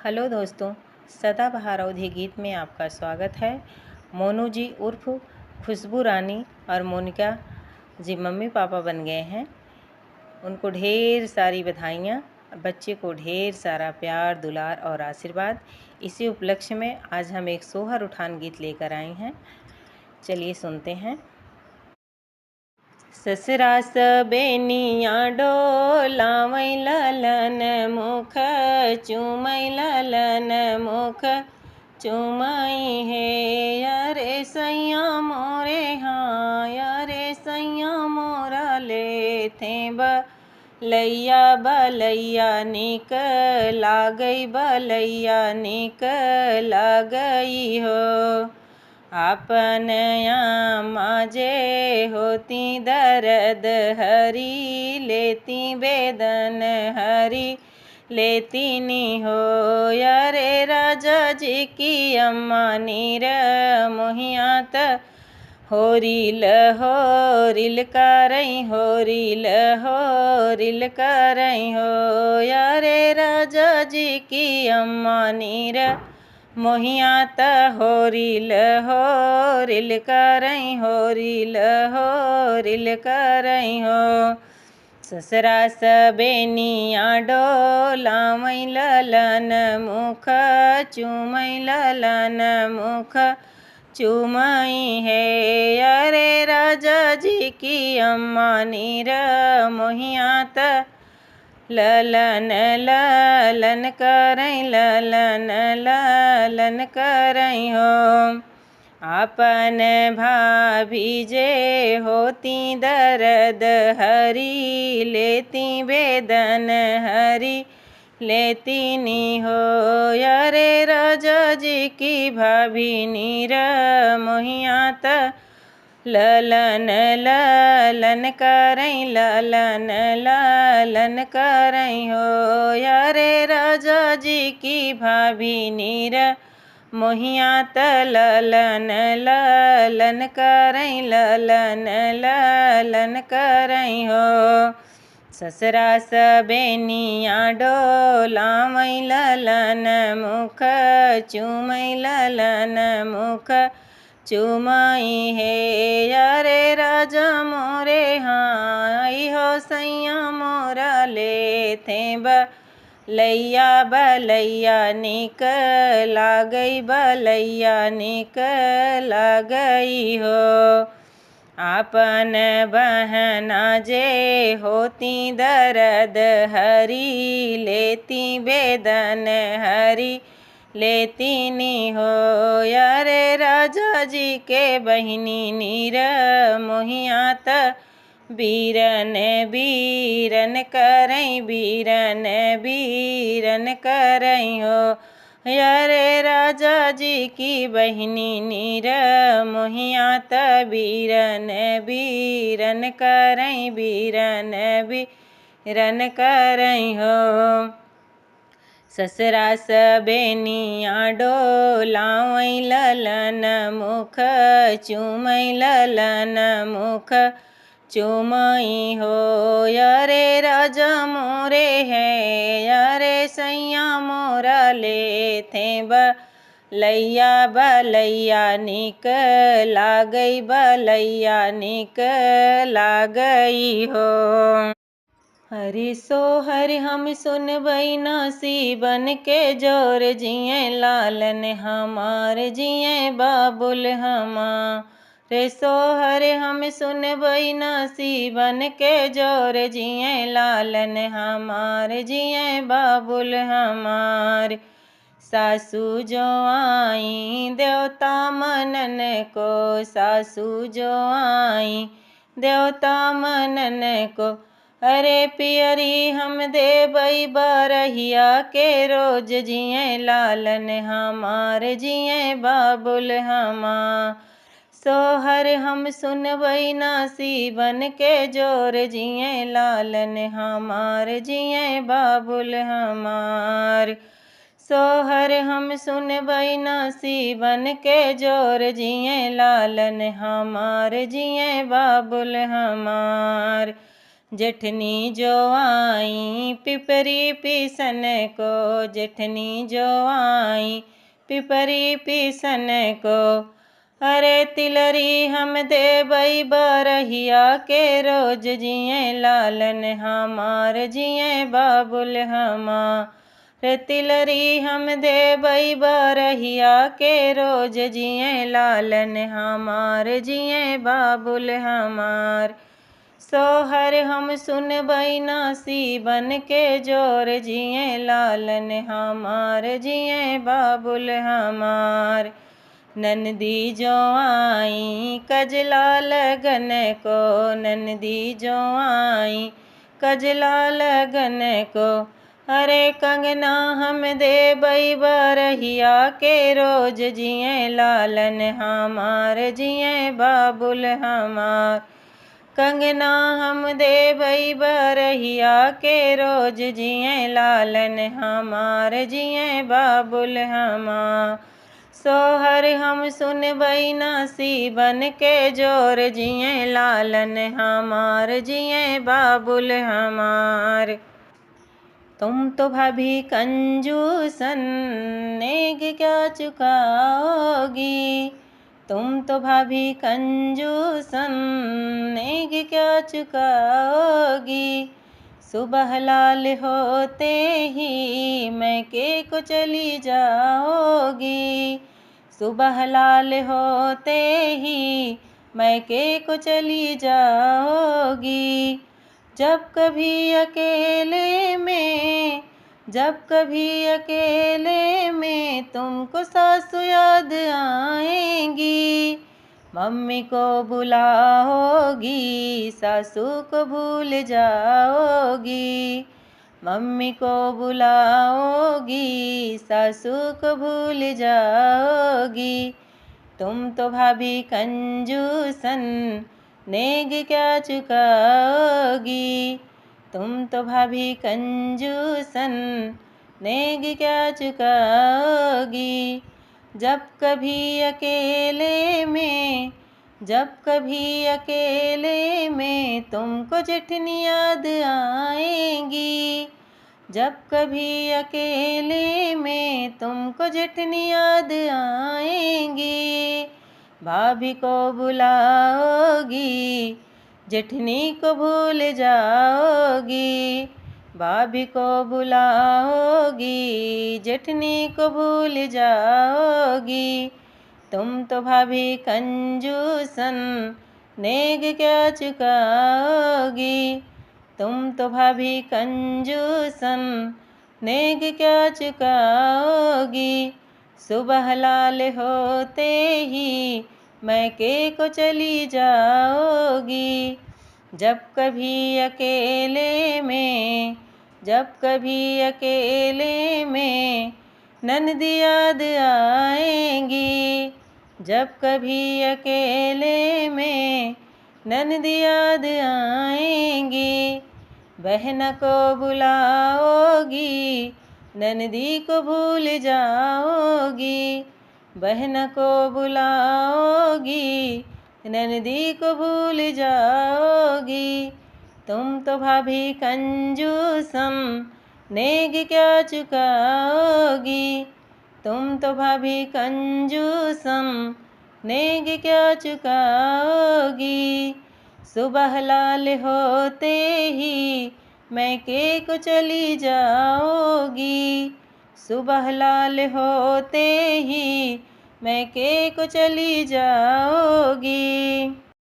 Hello दोस्तों, सदाबहार अवधी गीत में आपका स्वागत है। मोनू जी उर्फ खुशबू रानी और मोनिका जी मम्मी पापा बन गए हैं। उनको ढेर सारी बधाइयाँ, बच्चे को ढेर सारा प्यार दुलार और आशीर्वाद। इसी उपलक्ष्य में आज हम एक सोहर उठान गीत लेकर आए हैं। चलिए सुनते हैं। ससुरा सबेनिया डोलावै ललन मुख चुमै ललन मुख चुमई हे अरे सैया मोरे हाँ अरे सैया मोरा ले थे बलैया बलैया निक लागई बलैया निक लागई हो। आपन माजे होती दर्द हरी लेती बेदन हरी लेती नी हो अरे राजा जी की अम्मा नीर मोहियात होरिल होरिल करई होरिल होरिल करई हो अरे राजा जी की अम्मा नीर मोहियात होरिल होरिल करई होरिल होरिल करई हो। ससुरा सबेनिया डोलावै ललन मुख चुमै ललन मुख चुमई हे अरे राजा जी की अम्मा नीर मोहियात ललन ललन करई ललन ललन करई हो। आपन भाभी जे होती दर्द हरी लेती बेदन हरी लेती नी हो अरे राजा जी की भाभी नीर मोहियात ललन ललन करई ललन ललन करई हो अरे राजा जी की भाभी नीर मोहियात ललन ललन करई ललन ललन करई हो। ससुरा सबेनिया डोलावै ललन मुख चुमै ललन मुख चुमई हे अरे राजा मोरे हाँ हो सैया मोरा ले थे बलैया बलैया निक लागई बलैया निक लागई हो। आपन बहना जे होती दर्द हरी लेती बेदन हरी लेती नी हो अरे राजा जी के बहिनी नीर मोहियात बीरन बीरन करई बीरन बीरन करई हो अरे राजा जी की बहिनी नीर मोहियात बीरन बीरन करई बीरन बीरन करई हो। ससुरा सबेनिया डोलावै ललन मुख चुमै ललन मुख चुमई हो अरे राजा मोरे है अरे सैया मोरा ले थे बलैया बलैया निक लागई बलैया निक लागई हो। हरि सोहर हम सुनबै नसीबन के जोर जिए लालन हमार जिए बाबुल हमार सोहर हम सुनबै नसीबन के जोर जिए लालन हमार जिए बाबुल हमार। सासू जो आई देवता मनन को सासू जो आई देवता मनन को अरे पियरी हम देबई बरहिया के रोज जिए लालन हमार जिए बाबुल हमार। सोहर हम सुनबै नसीबन के जोर जिए लालन हमार जिए बाबुल हमार। सोहर हम सुनबै नसीबन के जोर जिए लालन हमार जिए बाबुल हमार। जेठनी जो आई पिपरी पीसन को, जेठनी जो आई पिपरी पीसन को। अरे तिलरी हम देबई बरहिया के रोज जिए लालन हमार जिए बाबुल हमार। रे तिलरी हम देबई बरहिया के रोज जिए लालन हमार जिए बाबुल हमार। सोहर हम सुनबई नसीबन के जोर जिए लालन हमार जिए बाबुल हमार। नंदी जो आई कजला लगन को, नंदी जो आई कजला लगन को। अरे कंगना हम देबई बरहिया के रोज जिए लालन हमार जिए बाबुल हमार। कंगना हम देबई बरहिया के रोज जिए लालन हमार जिए बाबुल हमार। सोहर हम सुनबई नसीबन के जोर जिए लालन हमार जिए बाबुल हमार। तुम तो भाभी कंजूसन नेग क्या चुकाओगी, तुम तो भाभी कंजूसन नेग क्या चुकाओगी। सुबह लाल होते ही मैके को चली जाओगी, सुबह लाल होते ही मैके को चली जाओगी। जब कभी अकेले में, जब कभी अकेले में तुमको सासु याद आएंगी। मम्मी को बुलाओगी सासू को भूल जाओगी, मम्मी को बुलाओगी सासू को भूल जाओगी। तुम तो भाभी कंजूसन नेग क्या चुकाओगी, तुम तो भाभी कंजूसन नेग क्या चुकाओगी। जब कभी अकेले में, जब कभी अकेले में तुमको जेठनी याद आएंगी, जब कभी अकेले में तुमको जेठनी याद आएंगी। भाभी को बुलाओगी जेठनी को भूल जाओगी, भाभी को बुलाओगी जेठनी को भूल जाओगी। तुम तो भाभी कंजूसन नेग क्या चुकाओगी, तुम तो भाभी कंजूसन नेग क्या चुकाओगी। सुबह लाल होते ही मैके को चली जाओगी, जब कभी अकेले में, जब कभी अकेले में ननदी याद आएंगी, जब कभी अकेले में ननदी याद आएंगी। बहन को बुलाओगी ननदी को भूल जाओगी, बहन को बुलाओगी ननदी को भूल जाओगी। तुम तो भाभी कंजूसन नेग क्या चुकाओगी, तुम तो भाभी कंजूसन नेग क्या चुकाओगी। सुबह लाल होते ही मैके को चली जाओगी, सुबह लाल होते ही मैके को चली जाओगी।